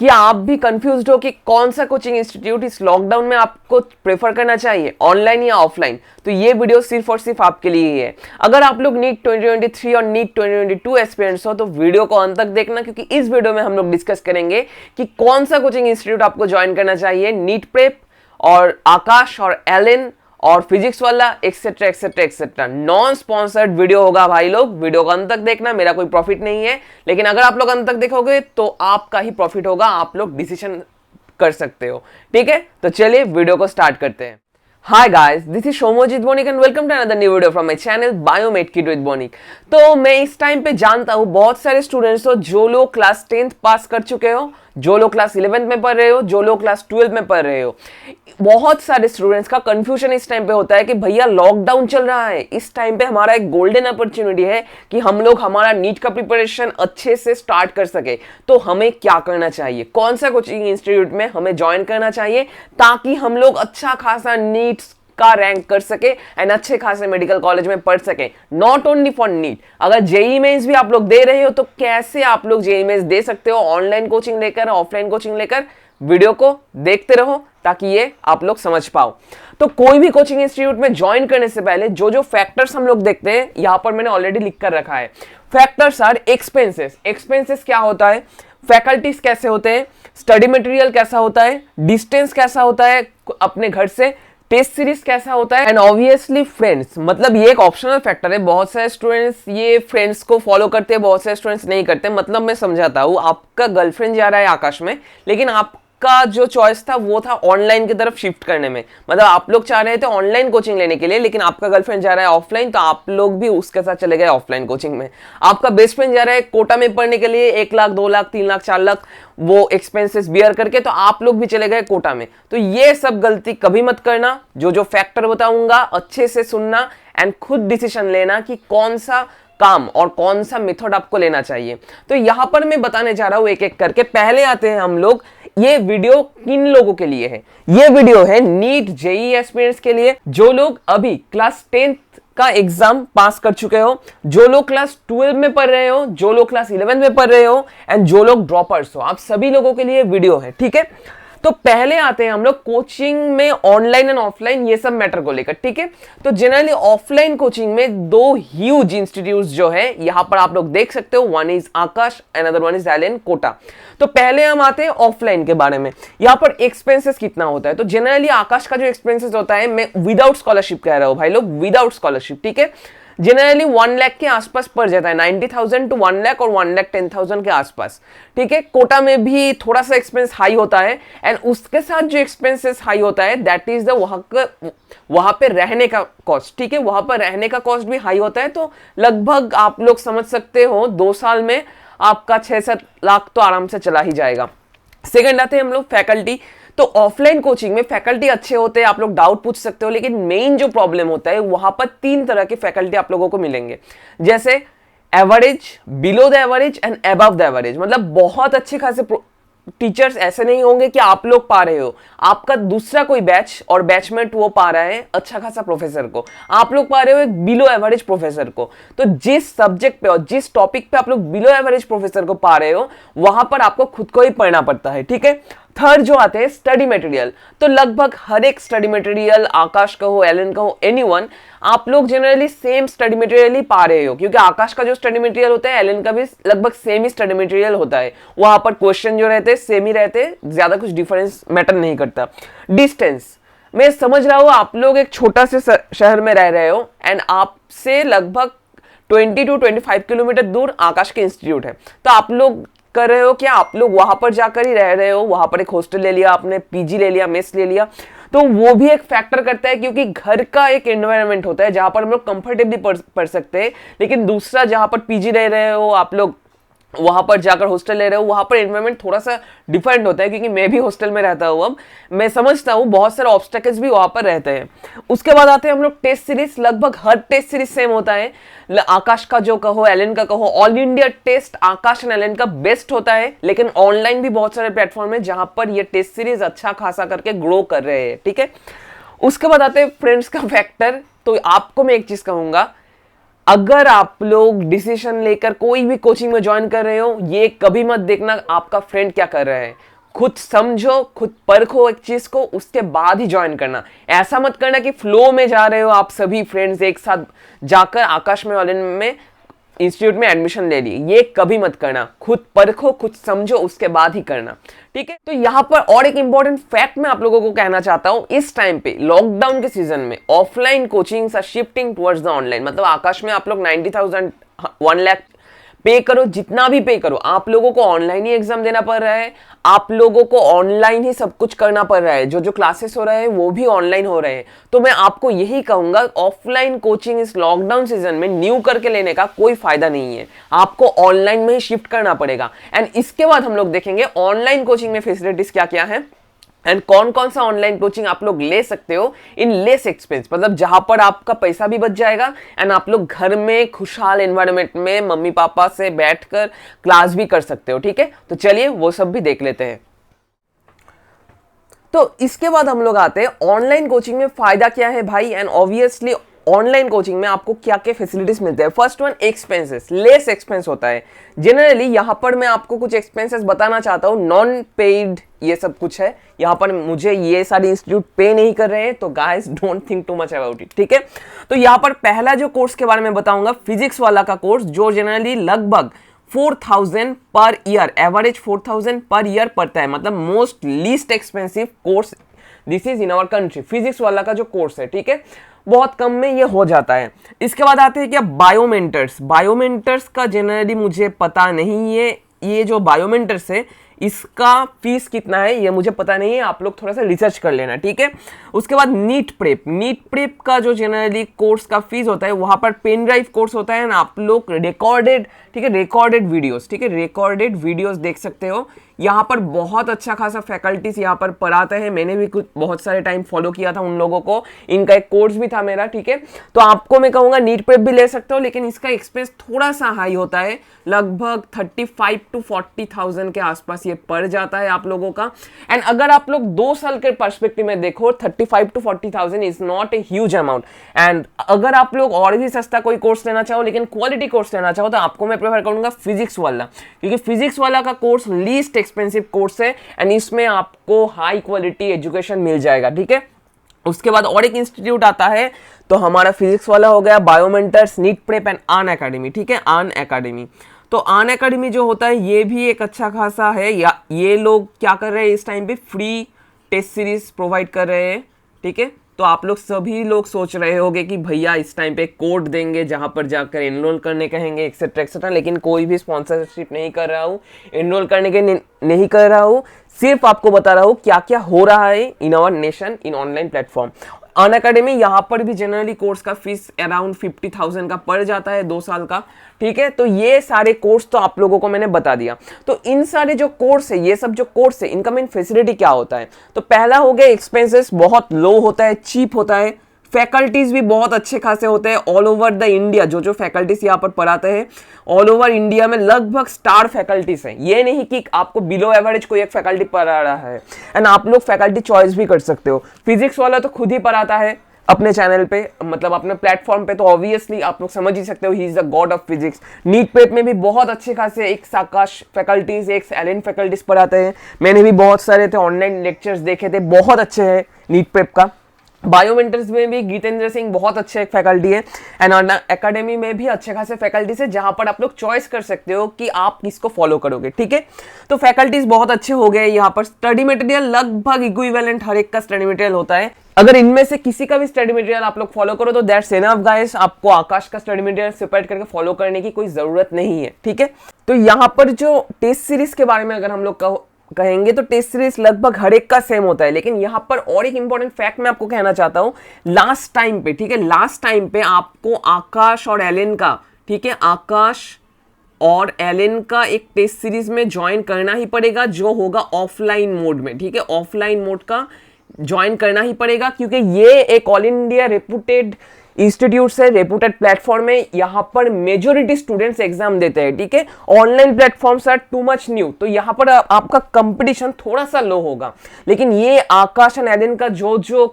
क्या आप भी कंफ्यूज्ड हो कि कौन सा कोचिंग इंस्टीट्यूट इस लॉकडाउन में आपको प्रेफर करना चाहिए, ऑनलाइन या ऑफलाइन? तो ये वीडियो सिर्फ और सिर्फ आपके लिए ही है। अगर आप लोग नीट 2023 और नीट 2022 एस्पिरेंट्स हो तो वीडियो को अंत तक देखना, क्योंकि इस वीडियो में हम लोग डिस्कस करेंगे कि कौन सा कोचिंग इंस्टीट्यूट आपको ज्वाइन करना चाहिए, नीट प्रेप और आकाश और एलन और फिजिक्स वाला etcetera etcetera etcetera. Non sponsored video होगा भाई लोग, वीडियो को अंत तक देखना, मेरा कोई प्रॉफिट नहीं है, लेकिन अगर आप लोग अंत तक देखोगे तो आपका ही प्रॉफिट होगा, आप लोग डिसीजन कर सकते हो। ठीक है, तो चलिए वीडियो को स्टार्ट करते हैं। Hi guys, this is Shomojit Bonik and welcome to another new video from my channel Biomed Kid with Bonik। तो मैं इस टाइम पे जानता हूँ बहुत सारे स्टूडेंट्स हो जो लोग क्लास 10th पास कर चुके हो, जो लोग क्लास 11th में पढ़ रहे हो, जो लोग क्लास 12 में पढ़ रहे हो। बहुत सारे स्टूडेंट्स का कंफ्यूजन इस टाइम पे होता है कि भैया लॉकडाउन चल रहा है, इस टाइम पे हमारा एक गोल्डन अपॉर्चुनिटी है कि हम लोग हमारा नीट का प्रिपरेशन अच्छे से स्टार्ट कर सके। तो हमें क्या करना चाहिए, कौन सा कोचिंग इंस्टीट्यूट में हमें ज्वाइन करना चाहिए ताकि हम लोग अच्छा खासा नीट का रैंक कर सके एंड अच्छे खासे मेडिकल कॉलेज में पढ़ सके। नॉट ओनली फॉर नीट, अगर जेईई मेंस भी आप लोग दे रहे हो तो कैसे आप लोग जेईई मेंस दे सकते हो, ऑनलाइन कोचिंग लेकर, ऑफलाइन कोचिंग लेकर। वीडियो को देखते रहो ताकि ये आप लोग समझ पाओ। तो कोई भी कोचिंग इंस्टीट्यूट में ज्वाइन करने से पहले जो जो फैक्टर्स हम लोग देखते हैं, यहां पर मैंने ऑलरेडी लिख कर रखा है। Factors are expenses. एक्सपेंसेस क्या होता है, फैकल्टीज कैसे होते हैं, स्टडी मटेरियल कैसा होता है, डिस्टेंस कैसा होता है अपने घर से, टेस्ट सीरीज कैसा होता है, एंड ऑब्वियसली फ्रेंड्स। मतलब ये एक ऑप्शनल फैक्टर है, बहुत सारे स्टूडेंट्स ये फ्रेंड्स को फॉलो करते हैं, बहुत सारे स्टूडेंट्स नहीं करते। मतलब मैं समझाता हूँ, आपका गर्लफ्रेंड जा रहा है आकाश में, लेकिन आपका जो चॉइस था वो था ऑनलाइन की तरफ शिफ्ट करने में। मतलब आप लोग चाह रहे थे ऑनलाइन कोचिंग लेने के लिए, लेकिन आपका गर्लफ्रेंड जा रहा है ऑफलाइन, तो आप लोग भी उसके साथ चले गए ऑफलाइन कोचिंग में। आपका बेस्ट फ्रेंड जा रहा है कोटा में पढ़ने के लिए, 1 लाख 2 लाख 3 लाख 4 लाख वो एक्सपेंसेस बियर करके, तो आप लोग भी चले गए कोटा में। तो ये सब गलती कभी मत करना। जो जो फैक्टर बताऊंगा अच्छे से सुनना एंड खुद डिसीजन लेना कि कौन सा काम और कौन सा मेथड आपको लेना चाहिए। तो यहां पर मैं बताने जा रहा हूं एक एक करके। पहले आते हैं हम लोग, ये वीडियो किन लोगों के लिए है? ये वीडियो है नीट जेईई एस्पिरेंट्स के लिए, जो लोग अभी क्लास 10th का एग्जाम पास कर चुके हो, जो लोग क्लास 12 में पढ़ रहे हो, जो लोग क्लास 11 में पढ़ रहे हो, एंड जो लोग ड्रॉपर्स हो। आप सभी लोगों के लिए वीडियो है, ठीक है। तो पहले आते हैं हम लोग कोचिंग में ऑनलाइन एंड ऑफलाइन ये सब मैटर को लेकर, ठीक है। तो जनरली ऑफलाइन कोचिंग में 2 ह्यूज इंस्टीट्यूट्स जो है यहां पर आप लोग देख सकते हो, one is Aakash and other one is Allen Kota. तो पहले हम आते हैं ऑफलाइन के बारे में। यहां पर एक्सपेंसेस कितना होता है, तो जनरली आकाश का जो एक्सपेंसेस होता है, मैं विदाउट स्कॉलरशिप कह रहा हूं भाई लोग, विदाउट स्कॉलरशिप, ठीक है। जनरली 1 लाख के आसपास पड़ जाता है, 90,000 टू 1 लाख और 1,10,000 के आसपास, ठीक है। कोटा में भी थोड़ा सा एक्सपेंस हाई होता है, एंड उसके साथ जो एक्सपेंसेस हाई होता है दैट इज द वहां पे रहने का कॉस्ट, ठीक है। वहां पर रहने का कॉस्ट भी हाई होता है। तो लगभग आप लोग समझ सकते हो 2 साल में आपका 6-7 लाख तो आराम से चला ही जाएगा। सेकंड आते हैं हम लोग फैकल्टी। तो ऑफलाइन कोचिंग में फैकल्टी अच्छे होते हैं, आप लोग डाउट पूछ सकते हो, लेकिन मेन जो प्रॉब्लम होता है वहां पर 3 तरह के फैकल्टी आप लोगों को मिलेंगे, जैसे average, below the average and above the average. मतलब बहुत अच्छे खासे टीचर्स ऐसे नहीं होंगे कि आप लोग पा रहे हो, आपका दूसरा कोई बैच और बैचमेट वो पा रहा है अच्छा खासा प्रोफेसर को, आप लोग पा रहे हो एक बिलो एवरेज प्रोफेसर को। तो जिस सब्जेक्ट पे और जिस टॉपिक पे आप लोग बिलो एवरेज प्रोफेसर को पा रहे हो, वहां पर आपको खुद को ही पढ़ना पड़ता है, ठीक है। थर्ड जो आते हैं स्टडी मटेरियल। तो लगभग हर एक स्टडी मटेरियल, आकाश का हो, एलन का हो, एनीवन, आप लोग जनरली सेम स्टडी मटेरियल ही पा रहे हो, क्योंकि आकाश का जो स्टडी मटेरियल होता है, एलन का भी लगभग सेम ही स्टडी मटेरियल होता है। वहां पर क्वेश्चन जो रहते हैं सेम ही रहते हैं, ज्यादा कुछ डिफरेंस मैटर नहीं करता। डिस्टेंस, मैं समझ रहा हूं आप लोग एक छोटा से शहर में रह रहे हो एंड आपसे लगभग 20 to 25 किलोमीटर दूर आकाश के इंस्टीट्यूट है। तो आप लोग कर रहे हो क्या, आप लोग वहां पर जाकर ही रह रहे हो, वहां पर एक हॉस्टल ले लिया आपने, पीजी ले लिया, मेस ले लिया। तो वो भी एक फैक्टर करता है, क्योंकि घर का एक एनवायरनमेंट होता है जहां पर हम लोग कंफर्टेबली पढ़ सकते हैं, लेकिन दूसरा जहां पर पीजी रह रहे हो आप लोग, वहां पर जाकर हॉस्टल ले रहे हो, वहां पर एनवायरनमेंट थोड़ा सा डिफरेंट होता है, क्योंकि मैं भी हॉस्टल में रहता हूं। अब मैं समझता हूं बहुत सारे ऑब्स्टेकल्स भी वहां पर रहते हैं। उसके बाद आते हैं हम लोग टेस्ट सीरीज। लगभग हर टेस्ट सीरीज सेम होता है, आकाश का जो कहो, एलन का कहो, all India test Aakash and Allen का बेस्ट होता है, लेकिन ऑनलाइन भी बहुत सारे प्लेटफॉर्म है जहां पर ये टेस्ट सीरीज अच्छा खासा करके ग्रो कर रहे हैं, ठीक है। उसके बाद आते हैं फ्रेंड्स का फैक्टर। तो आपको मैं एक चीज कहूंगा, अगर आप लोग डिसीजन लेकर कोई भी कोचिंग में ज्वाइन कर रहे हो, ये कभी मत देखना आपका फ्रेंड क्या कर रहा है, खुद समझो, खुद परखो एक चीज को, उसके बाद ही ज्वाइन करना। ऐसा मत करना कि फ्लो में जा रहे हो आप सभी फ्रेंड्स एक साथ जाकर आकाश में ऑनलाइन में इंस्टीट्यूट में एडमिशन ले ली, ये कभी मत करना। खुद परखो, खुद समझो, उसके बाद ही करना, ठीक है। तो यहाँ पर और एक इंपॉर्टेंट फैक्ट मैं आप लोगों को कहना चाहता हूँ, इस टाइम पे लॉकडाउन के सीजन में offline coaching are shifting towards the online. मतलब आकाश में आप लोग 90,000 1 लाख पे करो, जितना भी पे करो, आप लोगों को ऑनलाइन ही एग्जाम देना पड़ रहा है, आप लोगों को ऑनलाइन ही सब कुछ करना पड़ रहा है, जो जो क्लासेस हो रहे हैं वो भी ऑनलाइन हो रहे हैं। तो मैं आपको यही कहूंगा, ऑफलाइन कोचिंग इस लॉकडाउन सीजन में न्यू करके लेने का कोई फायदा नहीं है, आपको ऑनलाइन में ही शिफ्ट करना पड़ेगा। एंड इसके बाद हम लोग देखेंगे ऑनलाइन कोचिंग में फैसिलिटीज क्या क्या है एंड कौन कौन सा ऑनलाइन कोचिंग आप लोग ले सकते हो इन लेस एक्सपेंस, मतलब जहां पर आपका पैसा भी बच जाएगा एंड आप लोग घर में खुशहाल एनवायरनमेंट में मम्मी पापा से बैठकर क्लास भी कर सकते हो, ठीक है। तो चलिए वो सब भी देख लेते हैं। तो इसके बाद हम लोग आते हैं ऑनलाइन कोचिंग में फायदा क्या है भाई, एंड ऑब्वियसली ऑनलाइन कोचिंग में आपको क्या क्या फैसिलिटीज मिलते हैं। First one, expenses, less expense होता है जनरली। यहां पर मैं आपको कुछ एक्सपेंसेस बताना चाहता हूं, नॉन पेड ये सब कुछ है, यहां पर मुझे ये सारे इंस्टीट्यूट पे नहीं कर रहे हैं, तो guys don't think too much about it, ठीक है। तो यहां पर पहला जो कोर्स के बारे में बताऊंगा, फिजिक्स वाला का कोर्स, जो जनरली लगभग 4,000 per year, average 4,000 per year पड़ता है, मतलब most least expensive course this is in our country. Physics Wallah का जो कोर्स है, ठीक है, बहुत कम में ये हो जाता है। इसके बाद आते हैं क्या, बायोमेंटर्स। बायोमेंटर्स का जनरली मुझे पता नहीं है, ये जो बायोमेंटर्स है इसका फीस कितना है ये मुझे पता नहीं है, आप लोग थोड़ा सा रिसर्च कर लेना, ठीक है। उसके बाद नीट प्रेप, नीट प्रेप का जो जनरली कोर्स का फीस होता है, वहां पर पेन ड्राइव कोर्स होता है ना, आप लोग रिकॉर्डेड, ठीक है, रिकॉर्डेड वीडियोस, ठीक है, रिकॉर्डेड वीडियोस देख सकते हो। यहाँ पर बहुत अच्छा खासा फैकल्टीज यहाँ पर पढ़ाते हैं, मैंने भी कुछ बहुत सारे टाइम फॉलो किया था उन लोगों को, इनका एक कोर्स भी था मेरा, ठीक है। तो आपको मैं कहूँगा नीट प्रेप भी ले सकते हो, लेकिन इसका एक्सपेंस थोड़ा सा हाई होता है, लगभग 35 to 40,000 के आसपास ये पड़ जाता है आप लोगों का। एंड अगर आप लोग 2 साल के पर्सपेक्टिव में देखो, 35 to 40,000 is not a huge amount. And अगर आप लोग और भी सस्ता कोई कोर्स लेना चाहो, लेकिन क्वालिटी कोर्स लेना चाहो, तो आपको मैं प्रेफर करूंगा फिजिक्स वाला, क्योंकि फिजिक्स वाला का कोर्स लीस्ट एक्सपेंसिव कोर्स है एंड इसमें आपको हाई क्वालिटी एजुकेशन मिल जाएगा, ठीक है। उसके बाद और एक इंस्टीट्यूट आता है, तो हमारा फिजिक्स वाला हो गया, Biomentors, NEET prep and Unacademy, ठीक है, अन एकेडमी। तो अन एकेडमी जो होता है ये भी एक अच्छा खासा है, या ये लोग क्या कर रहे हैं इस टाइम पे, फ्री टेस्ट सीरीज प्रोवाइड कर रहे हैं, ठीक है। तो आप लोग सभी लोग सोच रहे होंगे कि भैया इस टाइम पे कोड देंगे जहां पर जाकर एनरोल करने कहेंगे एक्सेट्रा एक्सेट्रा, लेकिन कोई भी स्पॉन्सरशिप नहीं कर रहा हूँ, एनरोल करने के नहीं कर रहा हूँ, सिर्फ आपको बता रहा हूँ क्या क्या हो रहा है in our nation in online platform. Unacademy यहाँ पर भी जनरली कोर्स का फीस अराउंड 50,000 का पड़ जाता है 2 साल का, ठीक है। तो ये सारे कोर्स तो आप लोगों को मैंने बता दिया। तो इन सारे जो कोर्स है, ये सब जो कोर्स है, इनका मेन फैसिलिटी क्या होता है, तो पहला हो गया एक्सपेंसेस बहुत लो होता है, चीप होता है, फैकल्टीज भी बहुत अच्छे खासे होते हैं ऑल ओवर द इंडिया। जो जो फैकल्टीज यहाँ पर पढ़ाते हैं ऑल ओवर इंडिया में लगभग स्टार फैकल्टीज हैं, ये नहीं कि आपको बिलो एवरेज कोई एक फैकल्टी पढ़ा रहा है। एंड आप लोग फैकल्टी चॉइस भी कर सकते हो। फिजिक्स वाला तो खुद ही पढ़ाता है अपने चैनल पे, मतलब अपने प्लेटफॉर्म पे, तो ऑब्वियसली आप लोग समझ ही सकते हो he is the god of physics. NEET prep में भी बहुत अच्छे खासे एक आकाश फैकल्टीज, एक एलन फैकल्टीज पढ़ाते हैं, मैंने भी बहुत सारे थे ऑनलाइन लेक्चर्स देखे थे, बहुत अच्छे हैं नीट प्रेप का। बायोमेंटर्स में भी गीतेंद्र सिंह बहुत अच्छे एक फैकल्टी है, एंड एकेडमी में भी अच्छे खासे फैकल्टीज है, जहां पर आप लोग चॉइस कर सकते हो कि आप किसको फॉलो करोगे, ठीक है। तो फैकल्टीज बहुत अच्छे हो गए। यहाँ पर स्टडी मटेरियल लगभग इक्विवेलेंट हर एक का स्टडी मटेरियल होता है। अगर इनमें से किसी का भी स्टडी मटेरियल आप लोग फॉलो करो तो दैट्स इनफ गाइस, आपको आकाश का स्टडी मटेरियल सेपरेट करके फॉलो करने की कोई जरूरत नहीं है, ठीक है। तो यहाँ पर जो टेस्ट सीरीज के बारे में अगर हम लोग कहेंगे तो टेस्ट सीरीज लगभग हर एक का सेम होता है, लेकिन यहां पर और एक इंपॉर्टेंट फैक्ट मैं आपको कहना चाहता हूं, लास्ट टाइम पे, ठीक है, लास्ट टाइम पे आपको आकाश और एलेन का, ठीक है, आकाश और एलेन का एक टेस्ट सीरीज में ज्वाइन करना ही पड़ेगा, जो होगा ऑफलाइन मोड में, ठीक है, ऑफलाइन मोड का ज्वाइन करना ही पड़ेगा, क्योंकि ये एक ऑल इंडिया रेपुटेड इंस्टीट्यूट से, रेपुटेड प्लेटफॉर्म में, यहाँ पर मेजोरिटी स्टूडेंट्स एग्जाम देते हैं, ठीक है। Online platforms are too much new, तो यहाँ पर आपका कंपटीशन थोड़ा सा लो होगा, लेकिन ये आकाश एंड एलेन का जो जो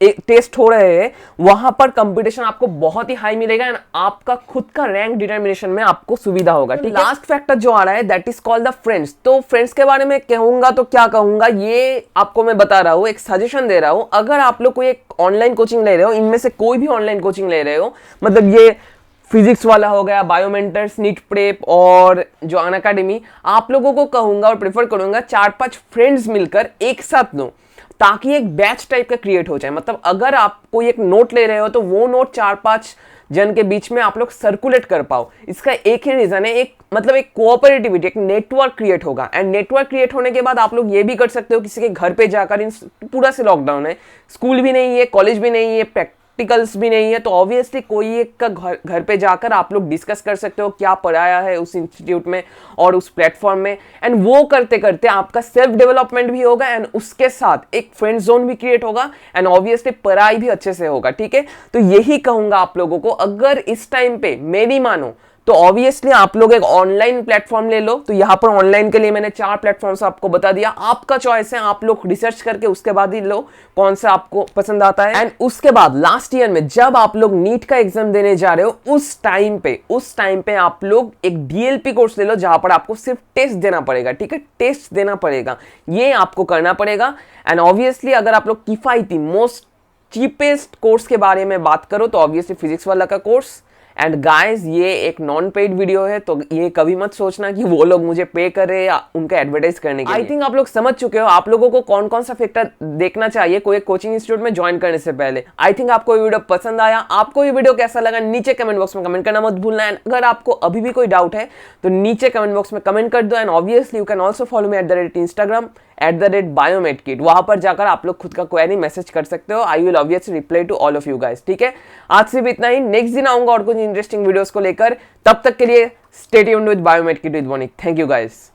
टेस्ट हो रहे हैं वहां पर कंपटीशन आपको बहुत ही हाई मिलेगा एंड आपका खुद का रैंक डिटर्मिनेशन में आपको सुविधा होगा। ठीक है, लास्ट फैक्टर जो आ रहा है that is called the friends. तो फ्रेंड्स के बारे में कहूंगा तो क्या कहूंगा, ये आपको मैं बता रहा हूं, एक सजेशन दे रहा हूं। अगर आप लोग कोई एक ऑनलाइन कोचिंग ले रहे हो, इनमें से कोई भी ऑनलाइन कोचिंग ले रहे हो, मतलब ये फिजिक्स वाला हो गया, बायोमेंटर्स, नीट प्रेप और जो अनअकैडमी, आप लोगों को कहूंगा और प्रेफर करूंगा 4-5 फ्रेंड्स मिलकर एक साथ लो, ताकि एक बैच टाइप का क्रिएट हो जाए। मतलब अगर आप कोई एक नोट ले रहे हो तो वो नोट 4-5 जन के बीच में आप लोग सर्कुलेट कर पाओ। इसका एक ही रीजन है, एक मतलब एक कोऑपरेटिविटी, एक नेटवर्क क्रिएट होगा। एंड नेटवर्क क्रिएट होने के बाद आप लोग ये भी कर सकते हो किसी के घर पे जाकर, इन पूरा से लॉकडाउन है, स्कूल भी नहीं है, कॉलेज भी नहीं है, प्रैक्टिकल्स भी नहीं है, तो ऑब्वियसली कोई एक का घर पे जाकर आप लोग डिस्कस कर सकते हो क्या पढ़ाया है उस इंस्टीट्यूट में और उस प्लेटफॉर्म में। एंड वो करते करते आपका सेल्फ डेवलपमेंट भी होगा एंड उसके साथ एक फ्रेंड जोन भी क्रिएट होगा एंड ऑब्वियसली पढ़ाई भी अच्छे से होगा। ठीक है, तो यही कहूंगा आप लोगों को, अगर इस टाइम पे मेरी मानो तो ऑब्वियसली आप लोग एक ऑनलाइन प्लेटफॉर्म ले लो। तो यहां पर ऑनलाइन के लिए मैंने 4 प्लेटफॉर्म्स आपको बता दिया, आपका चॉइस है, आप लोग रिसर्च करके उसके बाद ही लो कौन सा आपको पसंद आता है। एंड उसके बाद लास्ट ईयर में जब आप लोग नीट का एग्जाम देने जा रहे हो, उस टाइम पे आप लोग एक डीएलपी कोर्स ले लो, जहां पर आपको सिर्फ टेस्ट देना पड़ेगा। ठीक है, टेस्ट देना पड़ेगा, ये आपको करना पड़ेगा। एंड ऑब्वियसली अगर आप लोग किफायती मोस्ट चीपेस्ट कोर्स के बारे में बात करो तो ऑब्वियसली फिजिक्स वाला का कोर्स। एंड गाइज ये एक नॉन पेड वीडियो है, तो ये कभी मत सोचना कि वो लोग मुझे पे कर रहे हैं उनका एडवर्टाइज करने के लिए। आई थिंक आप लोग समझ चुके हो आप लोगों को कौन कौन सा फैक्टर देखना चाहिए कोई कोचिंग इंस्टीट्यूट में ज्वाइन करने से पहले। आई थिंक आपको ये वीडियो पसंद आया, आपको ये वीडियो कैसा लगा नीचे कमेंट बॉक्स में कमेंट करना मत भूलना। एंड अगर आपको अभी भी कोई डाउट है तो नीचे कमेंट बॉक्स में कमेंट कर दो। And obviously you can also follow me @Instagram @BioMedKit। वहां पर जाकर आप लोग खुद का क्वेरी मैसेज कर सकते हो, I will obviously reply to all of you guys. ठीक है, आज से भी इतना ही, नेक्स्ट दिन आऊंगा और कुछ इंटरेस्टिंग वीडियोस को लेकर। तब तक के लिए stay tuned with Biomedkit with मोनिक। Thank you guys.